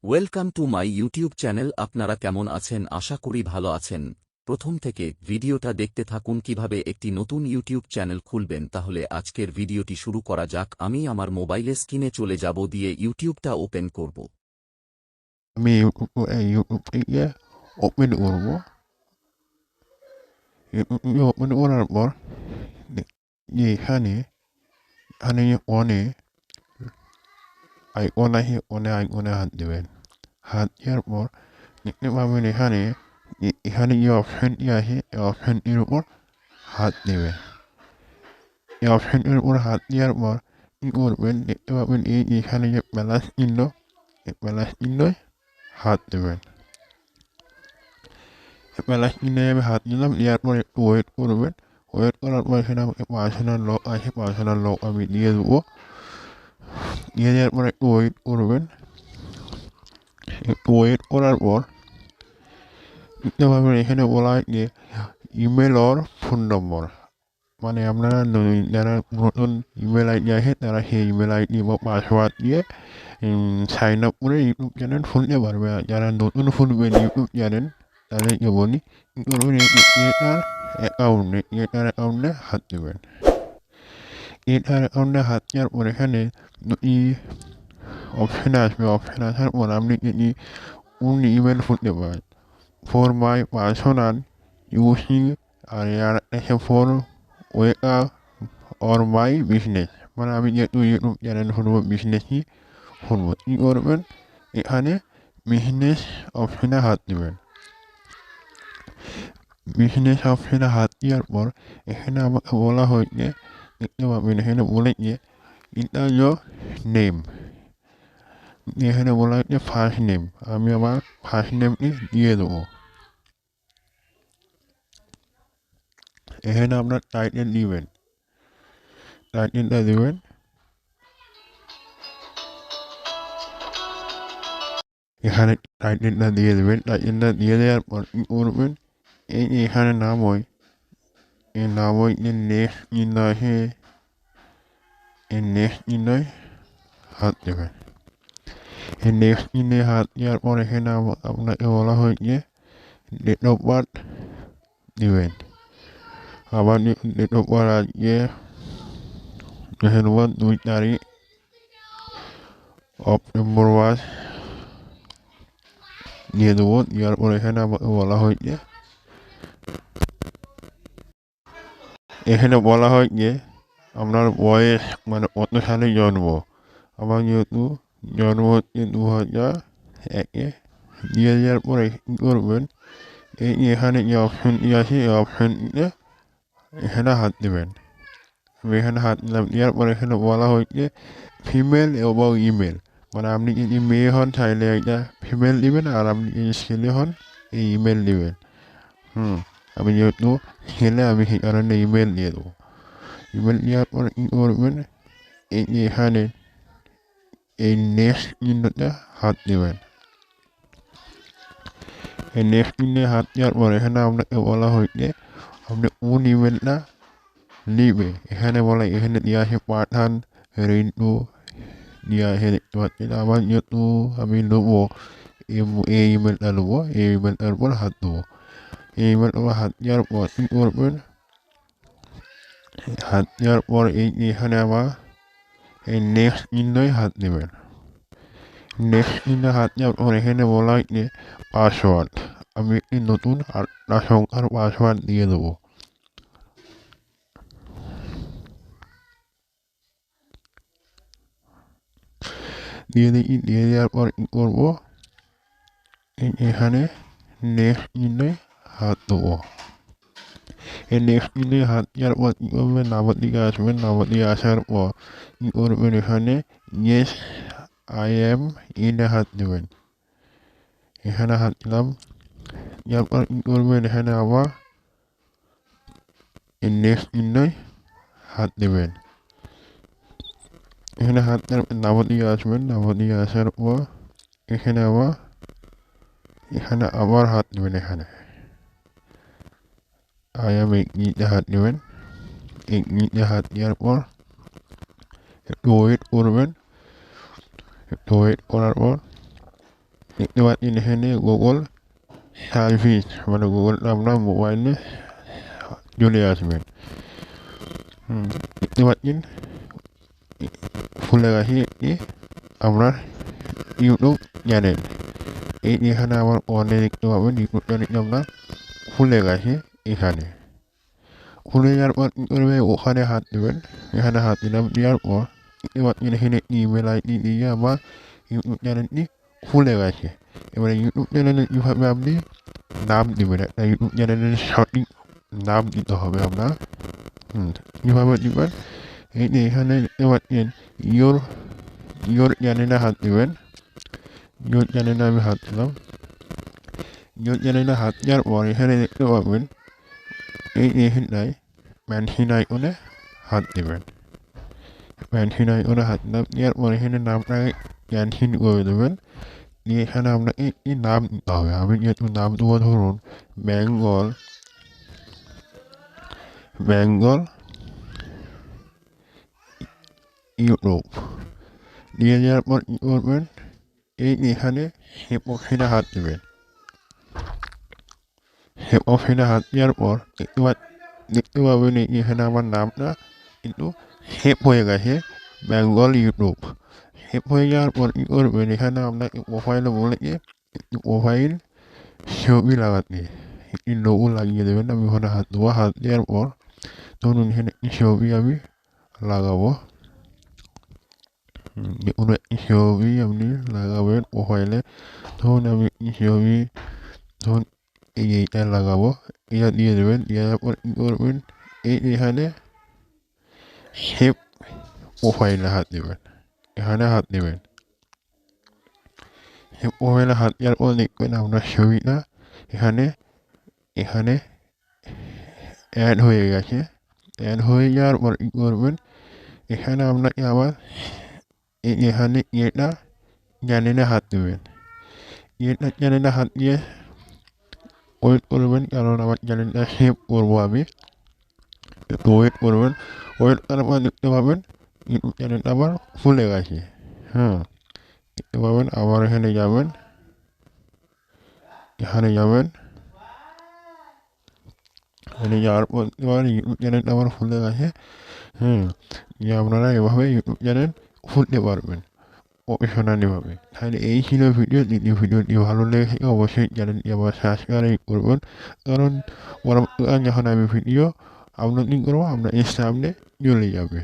Welcome to my YouTube channel. আপনারা কেমন আছেন? আশা করি ভালো আছেন। প্রথম থেকে ভিডিওটা দেখতে থাকুন কিভাবে একটি নতুন ইউটিউব চ্যানেল খুলবেন। তাহলে আজকের ভিডিওটি শুরু করা যাক। আমি আমার মোবাইলে স্ক্রিনে চলে যাব, দিয়ে ইউটিউবটা ওপেন করব। আমি ইউটিউবে ওপেন করবো। ইউটিউবে ওপেন করার পর এখানে অনে আইকন আছে, আইকনে হাত দেবেন। হাত দেওয়ার পর দেখতে পাবেন এখানে যে অপশনটি আছে এই অপশনটির উপর হাত দেবেন। এই অপশনটির উপর হাত দেওয়ার পর কি করবেন, দেখতে পাবেন এখানে যে প্লাস চিহ্ন, এই প্লাস চিহ্নয় হাত দেবেন। প্লাস চিহ্নে আমি হাত দিলাম, দেওয়ার পর একটু ওয়েট করবেন। ওয়েট করার পর এখানে আমাকে পার্সোনাল লক আছে, পার্সোনাল লক আমি দিয়ে দেবো। দিয়ে দেওয়ার পর একটু ওয়েট করবেন। একটু ওয়েট করার পর দেখতে পাবেন এখানে বলা হয় যে ইমেল ওর ফোন নম্বর, মানে আপনারা যারা নতুন ইমেল আইডি আছে তারা সেই ইমেল আইডি বা পাসওয়ার্ড দিয়ে সাইন আপ করে ইউটিউব চ্যানেল খুলতে পারবে। আর যারা নতুন খুলবেন ইউটিউব চ্যানেল তাদেরকে বলি কী করবেন, এটার অ্যাকাউন্টে হাত দেবেন। এটার অ্যাকাউন্টে হাত দেওয়ার পর এখানে দুটি অপশান আসবে। অপশান আসার পর আপনি যদি কোন ইমেল খুলতে পারেন, ফর মাই পার্সোনাল ইউজিং, আর এসে ফর ওয়েকা অর মাই বিজনেস, মানে আমি যেহেতু ইউটিউব চ্যানেল খুলবো, বিজনেসই খুলবো। কী করবেন, এখানে বিজনেস অপশানে হাত দেবেন। বিজনেস অপশানে হাত দেওয়ার পর এখানে আমাকে বলা হয়েছে, দেখতে পাবেন এখানে বলেছে ইন্টার ইয়োর নেম। এখানে বলা হয়েছে ফার্স্ট নেম, আমি আমার ফার্স্ট নেমটি দিয়ে দেবো। এখানে আপনার টাইটেল দিবেন, টাইটেলটা দেবেন। এখানে টাইটেলটা দিয়ে দেবেন। টাইটেলটা দিয়ে দেওয়ার পর কী করবেন, এই যে এখানে নাম হয়, এই নাম হয় যে নেক্সট চিহ্ন আছে, এই নেক্সট চিহ্নয় হাত দেবেন। এই নেক্সট চিহ্নে হাত দেওয়ার পর এখানে আপনাকে বলা হয়েছে ডেট অফ বার্থ দিবেন। আবার ডেট অফ বার্থ আজকে ধন্যবাদ 2 তারিখ অক্টোবর মাস দিয়ে দেবো। দেওয়ার পর এখানে আমাকে বলা হয়েছে, এখানে বলা হয় যে আপনার বয়স মানে কত সালে জন্ম। আমার যেহেতু জন্ম হচ্ছে 2001-এ। দিয়ে দেওয়ার পরে কী করবেন, এই এখানে যে অপশনটি আছে এই অপশনটিতে এখানে হাত দেবেন। আমি এখানে হাত দিলাম। দেওয়ার পরে এখানে বলা হয়েছে ফিমেল এবং ইমেল, মানে আপনি যদি মেয়ে হন তাহলে একটা ফিমেল দিবেন, আর আপনি যদি ছেলে হন এই ইমেল দিবেন। আমি যেহেতু ছেলে আমি সেই কারণে ইমেল দিয়ে দেবো। ইমেল দেওয়ার পর কী করবেন, এই যে এখানে এই নেক্সট চিহ্নতে হাত দেবেন। এই নেক্সট চিহ্নে হাত দেওয়ার পর এখানে আপনাকে বলা হয়েছে আপনি কোন ইমেলটা নিবে। এখানে বলা এখানে দেওয়া আছে পাঠান রিন্টু দেওয়া আছে, দেখতে পাচ্ছেন। আমার যেহেতু আমি নেবো এই ইমেলটা নেবো, এই ইমেলটার উপর হাত দেবো। এই ইমেলটার উপর হাত দেওয়ার পর কী করবেন, হাত দেওয়ার পর এই এখানে আবার এই নেক্সট চিহ্নই হাত দেবেন। নেক্সট চিহ্নে হাত দেওয়ার পর এখানে বলা হয়েছে পাসওয়ার্ড, আমি একটি নতুন 8টা সংখ্যার পাসওয়ার্ড দিয়ে দেবো। দিয়ে দেওয়ার পর কী করবো, এখানে নেক্সট চিহ্নে হাত দেবো। এই নেক্সট চিহ্নে হাত দেওয়ার পর কী করবেন, নামের দিকে আসবেন। নামের দিকে আসার পর কী করবেন, এখানে ইয়েস আই এম ইনে হাত দেবেন। এখানে হাত দিলাম। এরপর কী করবেন, এখানে আবার এই নেক্সট চিহ্নয় হাত দেবেন। এখানে হাত দেওয়ার নামের দিকে আসবেন। নামের দিকে আসার পর এখানে আবার হাত দেবেন। এখানে আই এম ইতে হাত দেবেন। ইতে হাত দেওয়ার পর একটু ওয়েট করবেন। একটু ওয়েট করার পর দেখতে পাচ্ছেন এখানে গুগল সার্ভিস মানে গুগল আপনার মোবাইলে চলে আসবেন। দেখতে পাচ্ছেন খুলে গেছে একটি আপনার ইউটিউব চ্যানেল। এই এখানে আমার অনে দেখতে পাবেন ইউটিউব চ্যানেলটি আপনার খুলে গেছে। এখানে খুলে যাওয়ার পর কী করবে, ওখানে হাত দেবেন। এখানে হাত দিলাম, দেওয়ার পর দেখতে পাচ্ছেন এখানে ইমেল আইডি দিয়ে আমার ইউটিউব চ্যানেলটি খুলে গেছে। এবারে ইউটিউব চ্যানেলে কীভাবে আপনি নাম দেবেন, একটা ইউটিউব চ্যানেলের সঠিক নাম দিতে হবে আপনার। কীভাবে দেবেন, এই যে এখানে দেখতে পাচ্ছেন ইয়োর চ্যানেলে হাত দেবেন। ইয়োর চ্যানেলে আমি হাত দিলাম। ইয়োর চ্যানেলে হাত দেওয়ার পর এখানে দেখতে পাবেন এই এখানটায় পেন্সিল আইকনে হাত দেবেন। পেন্সিল আইকনে হাত দিলাম, দেওয়ার পর এখানে নামটাকে ক্যান্সেল করে দেবেন। দিয়ে এখানে আপনাকে একটি নাম দিতে হবে। আমি যেহেতু নাম দেবো ধরুন বেঙ্গল ইউটিউব। দিয়ে দেওয়ার পর কী করবেন, এই এখানে সেভ অপশনে হাত দেবেন। সেভ অপশনে হাত দেওয়ার পর দেখতে পাবেন এখানে আমার নামটা কিন্তু সেভ হয়ে গেছে, বেঙ্গল ইউটিউব। সেভ হয়ে যাওয়ার পর কী করবেন, এখানে আপনাকে প্রোফাইলে বলেছে প্রোফাইল ছবি লাগাতে একটি লোগো লাগিয়ে দেবেন। আমি ওখানে হাত দেবো। হাত দেওয়ার পর ধরুন এখানে একটি ছবি আমি লাগাবো। কোনো একটি ছবি আপনি লাগাবেন প্রোফাইলে। ধরুন আমি একটি ছবি ধরুন এইটা লাগাবো, এটা দিয়ে দেবেন। দেওয়ার পর কী করবেন, এখানে সেভ প্রোফাইলে হাত দেবেন। এখানে হাত দেবেন। সেভ প্রোফাইলে হাত দেওয়ার পর দেখবেন আপনার ছবিটা এখানে অ্যাড হয়ে গেছে। অ্যাড হয়ে যাওয়ার পর কী করবেন, এখানে আপনাকে আবার এখানে এটা চ্যানেলে হাত দেবেন। এটা চ্যানেলে হাত দিয়ে ওয়েট করবেন, কারণ আমার চ্যানেলটা সেভ করবো আমি। একটু ওয়েট করবেন। ওয়েট করার পর দেখতে পাবেন ইউটিউব চ্যানেলটা আবার খুলে গেছে। দেখতে পাবেন। আবার এখানে যাবেন। এখানে যাওয়ার পর ইউটিউব চ্যানেলটা আবার খুলে গেছে। যে আপনারা এভাবে ইউটিউব চ্যানেল খুলতে পারবেন প্রফেশনালিভাবে। তাহলে এই ছিল ভিডিও। দ্বিতীয় ভিডিওটি ভালো লেগে অবশ্যই চ্যানেলটি আবার সাবস্ক্রাইব করবেন, কারণ পরবর্তীকালে যখন আমি ভিডিও আপলোডিং করবো আপনার সামনে চলে যাবে।